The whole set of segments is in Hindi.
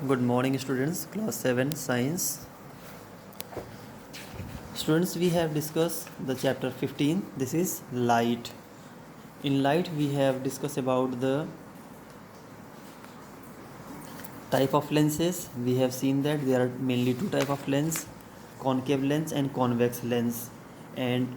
Good morning, students. Class 7 Science. Students, we have discussed the chapter 15. This is light. In light, we have discussed about the type of lenses. We have seen that there are mainly two type of lens, concave lens and convex lens. And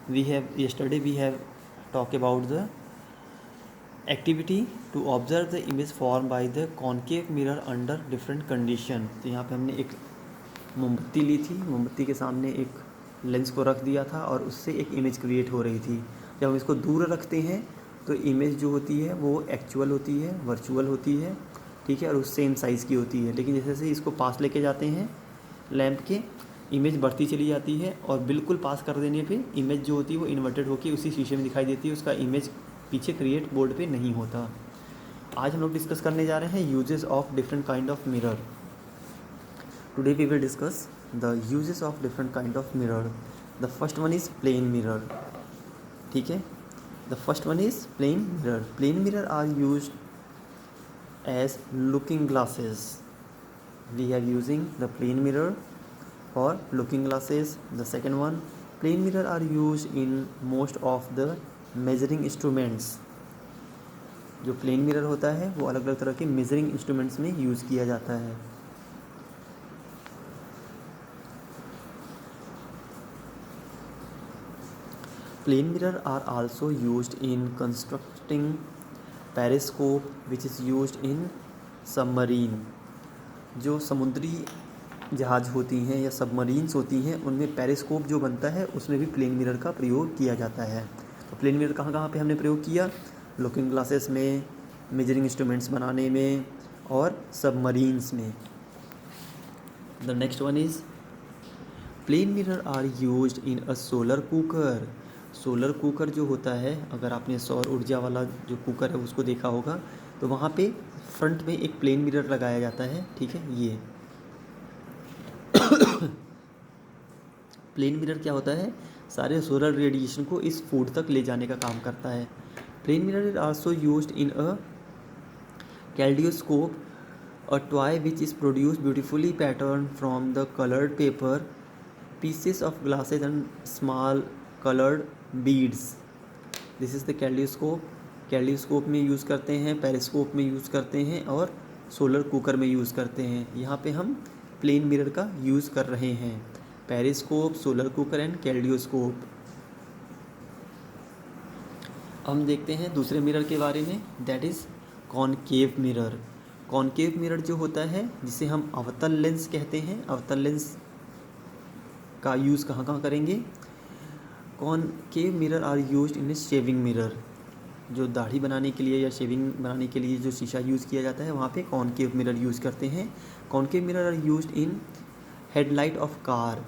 yesterday we have talked about the activity to observe the image form by the concave mirror under different condition. तो यहाँ पे हमने एक मोमबत्ती ली थी, मोमबत्ती के सामने एक लेंस को रख दिया था और उससे एक इमेज क्रिएट हो रही थी। जब हम इसको दूर रखते हैं तो इमेज जो होती है वो एक्चुअल होती है, वर्चुअल होती है, ठीक है, और उस सेम साइज़ की होती है। लेकिन जैसे जैसे इसको पास लेके जाते हैं लैंप के, इमेज बढ़ती चली जाती है और बिल्कुल पास कर देने पे इमेज जो होती है वो इन्वर्टेड होकर उसी शीशे में दिखाई देती है, उसका इमेज पीछे क्रिएट बोर्ड पे नहीं होता। आज हम लोग डिस्कस करने जा रहे हैं uses of different kind of mirror. Today we will discuss the uses of different kind of mirror. The first one is plane mirror, ठीक है। The first one is plane mirror. Plane mirror are used as looking glasses. We have using the plane mirror for looking glasses. The second one, plane mirror are used in most of the measuring instruments. जो प्लेन मिरर होता है वो अलग अलग तरह के मेजरिंग इंस्ट्रूमेंट्स में यूज़ किया जाता है। Plane mirror are also used in constructing periscope which is used in submarine. जो समुद्री जहाज़ होती हैं या सबमरीन्स होती हैं उनमें पेरिस्कोप जो बनता है उसमें भी प्लेन मिरर का प्रयोग किया जाता है। तो प्लेन मिरर कहाँ कहाँ पे हमने प्रयोग किया? लुकिंग ग्लासेस में, मेजरिंग इंस्ट्रूमेंट्स बनाने में और सबमरीन्स में। The next one is plane mirror are used in a solar cooker. Solar cooker जो होता है, अगर आपने सौर ऊर्जा वाला जो कुकर है उसको देखा होगा तो वहाँ पे फ्रंट में एक प्लेन मिरर लगाया जाता है, ठीक है। ये प्लेन मिरर क्या होता है? सारे सोलर रेडिएशन को इस फूड तक ले जाने का काम करता है। Plane mirror is also used in a kaleidoscope, a toy which is produce beautifully pattern from the coloured paper, pieces of glasses and small coloured beads. This is the kaleidoscope. Kaleidoscope में यूज़ करते हैं, पेरिस्कोप में यूज़ करते हैं और सोलर कुकर में यूज़ करते हैं। यहाँ पे हम प्लेन मिरर का यूज़ कर रहे हैं। Periscope, solar cooker and kaleidoscope. हम देखते हैं दूसरे मिरर के बारे में, that is concave mirror. Concave mirror जो होता है जिसे हम अवतल लेंस कहते हैं, अवतल लेंस का यूज़ कहाँ कहाँ करेंगे? Concave mirror are used in shaving mirror. जो दाढ़ी बनाने के लिए या शेविंग बनाने के लिए जो शीशा यूज़ किया जाता है वहाँ पे कॉनकेव मिरर यूज़ करते हैं। Concave mirror are used in headlight of car.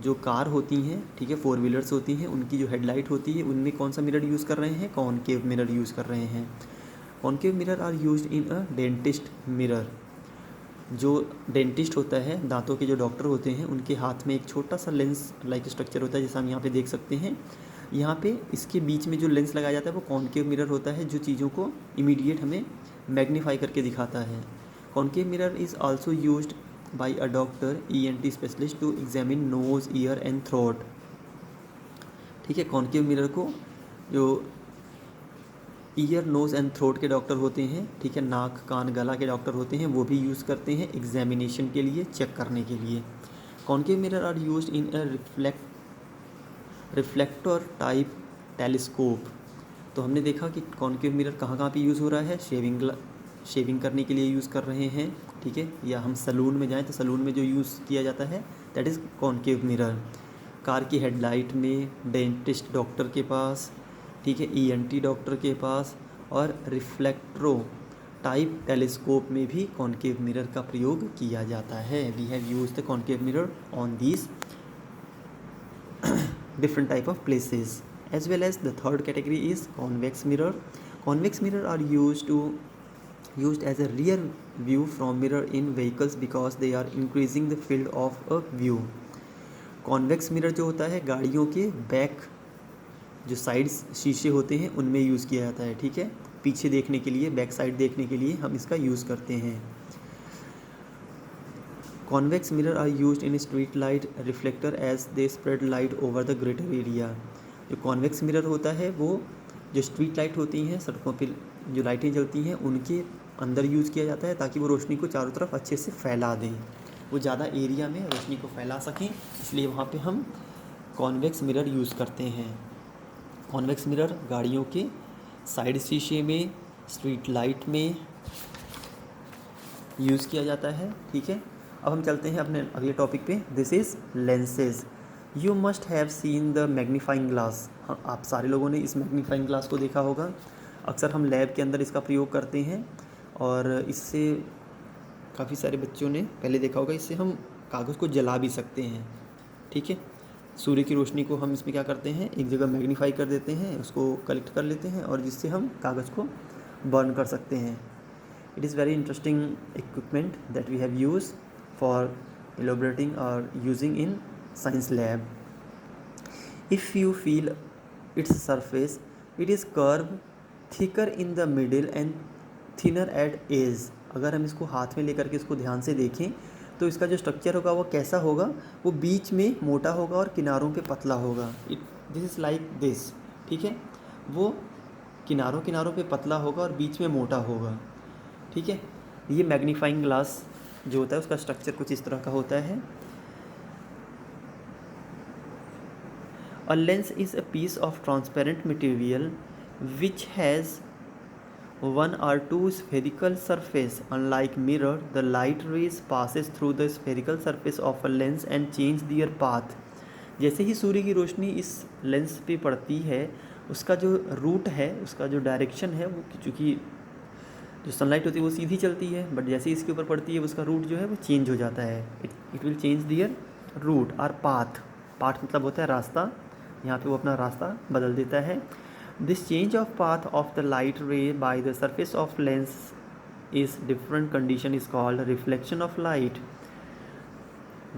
जो कार होती हैं, ठीक है, 4 व्हीलर्स होती हैं, उनकी जो हेडलाइट होती है उनमें कौन सा मिरर यूज़ कर रहे हैं? कॉनकेव मिरर यूज़ कर रहे हैं। Concave mirror are used in a dentist mirror. जो डेंटिस्ट होता है, दांतों के जो डॉक्टर होते हैं, उनके हाथ में एक छोटा सा लेंस लाइक स्ट्रक्चर होता है, जैसा हम यहाँ पे देख सकते हैं। यहाँ पे इसके बीच में जो लेंस लगाया जाता है वो कॉनकेव मिरर होता है, जो चीज़ों को इमीडिएट हमें मैग्नीफाई करके दिखाता है। Concave mirror is also used by a doctor ENT specialist to examine nose, ear and throat। ठीक है, कॉनकेव मिरर को जो ईयर, नोज़ एंड थ्रोट के डॉक्टर होते हैं, ठीक है, नाक, कान, गला के डॉक्टर होते हैं, वो भी यूज़ करते हैं एग्जामिनेशन के लिए, चेक करने के लिए। Concave mirror are used in a reflector type telescope. तो हमने देखा कि कॉनकेव मिरर कहाँ कहाँ पे यूज़ हो रहा है? शेविंग करने के लिए यूज़ कर रहे हैं, ठीक है, या हम सलून में जाएं तो सलून में जो यूज़ किया जाता है that is concave mirror. Car की हेडलाइट में, डेंटिस्ट डॉक्टर के पास, ठीक है, ENT डॉक्टर के पास, और रिफ्लेक्ट्रो टाइप टेलीस्कोप में भी कॉनकेव मिरर का प्रयोग किया जाता है। We have use the concave mirror on these different type of places, as well as the third category is convex mirror. Convex mirror are used as a rear view from mirror in vehicles because they are increasing the field of a view। Convex mirror जो होता है गाड़ियों के बैक जो साइड्स शीशे होते हैं उनमें यूज़ किया जाता है, ठीक है, पीछे देखने के लिए, बैक साइड देखने के लिए हम इसका यूज़ करते हैं। Convex mirror are used in street light reflector as they spread light over the greater area. जो कॉन्वेक्स मिरर होता है वो जो स्ट्रीट लाइट होती हैं, सड़कों पे जो लाइटें जलती हैं उनके अंदर यूज़ किया जाता है ताकि वो रोशनी को चारों तरफ अच्छे से फैला दें, वो ज़्यादा एरिया में रोशनी को फैला सकें, इसलिए वहाँ पे हम कॉन्वेक्स मिरर यूज़ करते हैं। कॉन्वेक्स मिरर गाड़ियों के साइड शीशे में, स्ट्रीट लाइट में यूज़ किया जाता है। ठीक है, अब हम चलते हैं अपने अगले टॉपिक पे। This is lenses. You must have seen the magnifying glass. हाँ, आप सारे लोगों ने इस मैग्नीफाइंग ग्लास को देखा होगा। अक्सर हम लैब के अंदर इसका प्रयोग करते हैं और इससे काफ़ी सारे बच्चों ने पहले देखा होगा, इससे हम कागज़ को जला भी सकते हैं। ठीक है, सूर्य की रोशनी को हम इसमें क्या करते हैं, एक जगह मैग्नीफाई कर देते हैं, उसको कलेक्ट कर लेते हैं और जिससे हम कागज़ को बर्न कर सकते हैं। It is very interesting equipment that we have used for elaborating or using in science lab. If you feel its surface, it is curved, thicker in the middle and thinner at edge. अगर हम इसको हाथ में लेकर के इसको ध्यान से देखें तो इसका जो स्ट्रक्चर होगा वो कैसा होगा, वो बीच में मोटा होगा और किनारों पे पतला होगा। This is like this. ठीक है, वो किनारों किनारों पे पतला होगा और बीच में मोटा होगा। ठीक है, ये मैग्नीफाइंग ग्लास जो होता है उसका स्ट्रक्चर कुछ इस तरह का होता है। A lens is a piece of transparent material which has one or two spherical surface. Unlike mirror, the light rays passes through the spherical surface of a lens and change their path. जैसे ही सूर्य की रोशनी इस लेंस पे पड़ती है, उसका जो रूट है, उसका जो डायरेक्शन है, वो चूँकि जो सनलाइट होती है वो सीधी चलती है, बट जैसे ही इसके ऊपर पड़ती है उसका रूट जो है वो चेंज हो जाता है। It will change their route और पाथ। पाथ मतलब होता है रास्ता, यहाँ पे वो अपना रास्ता बदल देता है। This change of path of the light ray by the surface of lens is different condition is called reflection of light.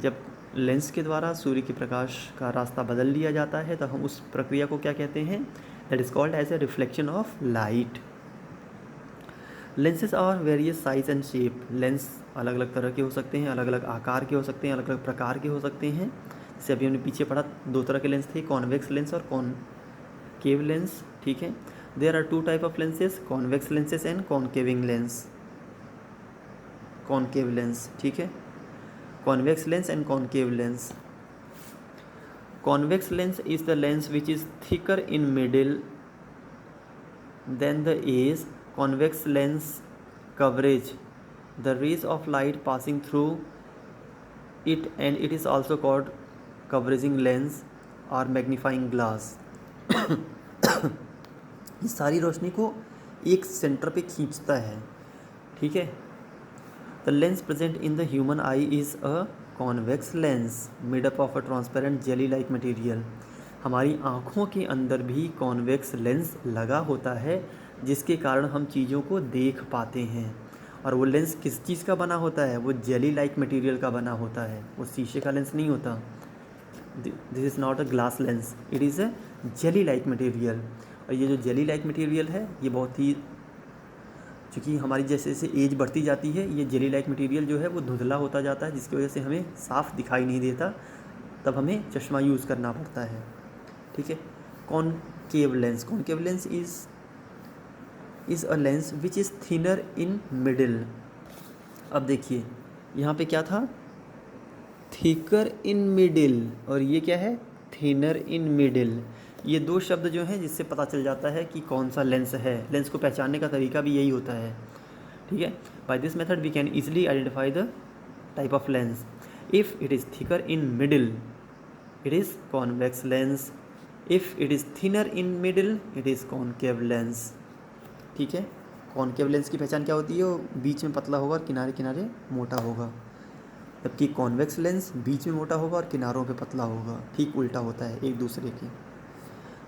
जब लेंस के द्वारा सूर्य के प्रकाश का रास्ता बदल लिया जाता है तो हम उस प्रक्रिया को क्या कहते हैं, that is called as a reflection of light. Lenses are various size and shape. Lens अलग अलग तरह के हो सकते हैं, अलग अलग आकार के हो सकते हैं, अलग अलग प्रकार के हो सकते हैं। जैसे अभी हमने पीछे पढ़ा, दो तरह के लेंस थे, कॉन्वेक्स लेंस और कॉनकेव लेंस। ठीक है, there are two type of lenses, convex lenses and concaving lens, concave lens. ठीक है, convex lens and concave lens. Convex lens is the lens which is thicker in middle than the edge. Convex lens converges the rays of light passing through it and it is also called converging lens और मैग्नीफाइंग ग्लास। इस सारी रोशनी को एक सेंटर पे खींचता है। ठीक है, the lens present in the human I is a convex lens made up of a transparent jelly like material. हमारी आँखों के अंदर भी कॉन्वेक्स लेंस लगा होता है जिसके कारण हम चीज़ों को देख पाते हैं। और वो लेंस किस चीज़ का बना होता है, वो जेली लाइक मटेरियल का बना होता है, वो शीशे का लेंस नहीं होता। This is not a glass lens, it is a jelly like material. और ये जो जेली लाइक मटेरियल है ये बहुत ही, चूँकि हमारी जैसे जैसे एज बढ़ती जाती है ये जेली लाइक मटेरियल जो है वो धुंधला होता जाता है, जिसकी वजह से हमें साफ दिखाई नहीं देता, तब हमें चश्मा यूज़ करना पड़ता है। ठीक है, concave lens. Concave lens is a lens which is thinner in middle. अब देखिए यहाँ पे क्या था, थिकर इन मिडिल, और ये क्या है, थिनर इन मिडिल। ये दो शब्द जो हैं जिससे पता चल जाता है कि कौन सा लेंस है। लेंस को पहचानने का तरीका भी यही होता है। ठीक है, by this method we can easily identify the type of lens. If it is thicker in middle it is convex lens, if it is thinner in middle it is concave lens. ठीक है, कॉनकेव लेंस की पहचान क्या होती है, वो बीच में पतला होगा और किनारे किनारे मोटा होगा, जबकि कॉन्वेक्स लेंस बीच में मोटा होगा और किनारों पे पतला होगा। ठीक उल्टा होता है एक दूसरे के।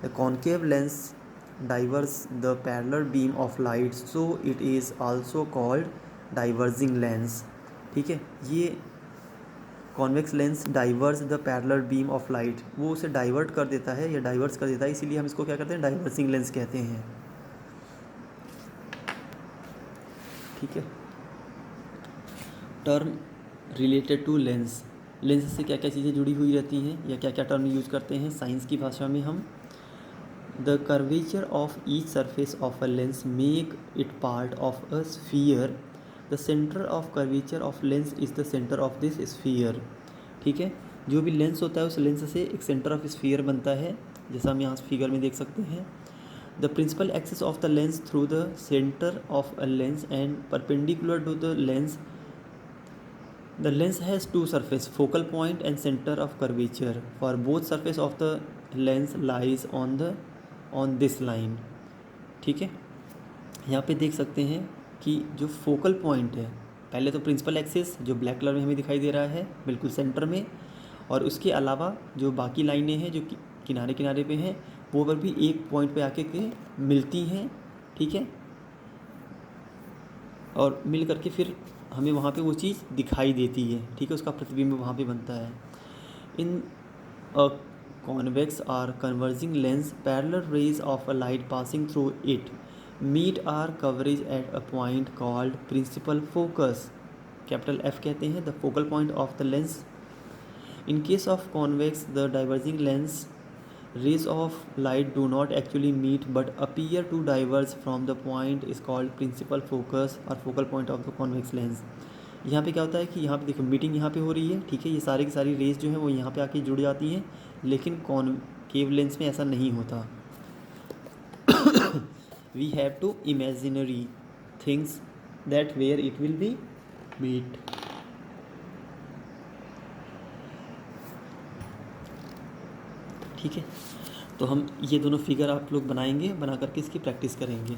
The concave lens diverse the parallel beam of light so it is also called diverging lens. ठीक है, ये convex lens diverse the parallel beam of light, वो उसे डाइवर्ट कर देता है या डाइवर्स कर देता है, इसीलिए हम इसको क्या कहते हैं, डाइवर्जिंग लेंस कहते हैं। ठीक है, term related to lens. Lens से क्या क्या चीज़ें जुड़ी हुई रहती हैं या क्या क्या टर्म यूज़ करते हैं साइंस की भाषा में हम। The curvature of each surface of a lens make it part of a sphere. The centre of curvature of lens is the centre of this sphere. ठीक है, जो भी लेंस होता है उस लेंस से एक सेंटर ऑफ स्फीयर बनता है, जैसा हम यहाँ फिगर में देख सकते हैं। The principal axis of the lens through the centre of a lens and perpendicular to the lens. The lens has two surface, focal point and center of curvature. For both surface of the lens lies on this line. ठीक है, यहाँ पे देख सकते हैं कि जो फोकल पॉइंट है, पहले तो प्रिंसिपल एक्सिस जो ब्लैक कलर में हमें दिखाई दे रहा है बिल्कुल सेंटर में, और उसके अलावा जो बाकी लाइनें हैं जो किनारे किनारे पे हैं वो पर भी एक पॉइंट पे आके के मिलती हैं। ठीक है, और मिल करके फिर हमें वहाँ पे वो चीज़ दिखाई देती है। ठीक है, उसका प्रतिबिंब वहाँ पे बनता है। In a convex or converging lens parallel rays of a light passing through it meet or converge at a point called principal focus. Capital F कहते हैं the focal point of the lens. In case of convex the diverging lens rays of light do not actually meet but appear to diverge from the point is called principal focus और focal point of the convex lens। यहाँ पे क्या होता है कि यहाँ पे देखो मीटिंग यहाँ पे हो रही है। ठीक है, ये सारी की सारी रेस जो है वो यहाँ पे आके जुड़ जाती हैं, लेकिन कॉनकेव लेंस में ऐसा नहीं होता। We have two imaginary things that where it will be meet. ठीक है, तो हम ये दोनों फिगर आप लोग बनाएंगे, बना करके इसकी प्रैक्टिस करेंगे।